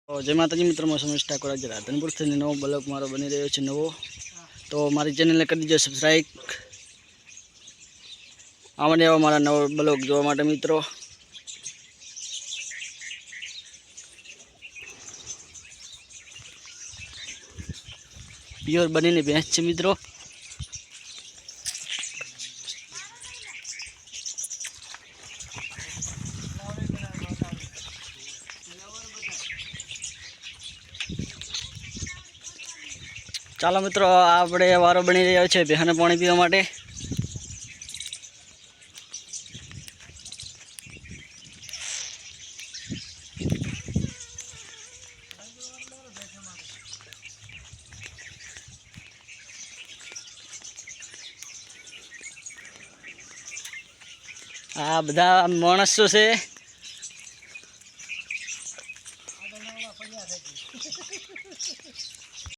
जय माताजी मित्रों में समेश ठाकुर आज राधनपुर से नवो ब्लॉग मारो बनी रह्यो छे नवो तो मारी चेनल ने कर दीजिए सब्सक्राइब आवाने आवा मारा नवो ब्लॉग जोवा माटे मित्रों। प्योर बनी ने भैंस छे मित्रों। चालो मित्रों आपणे वारो बनी रह्यो छे भैंसने पाणी पीवा माटे। आ बधा माणसो छे।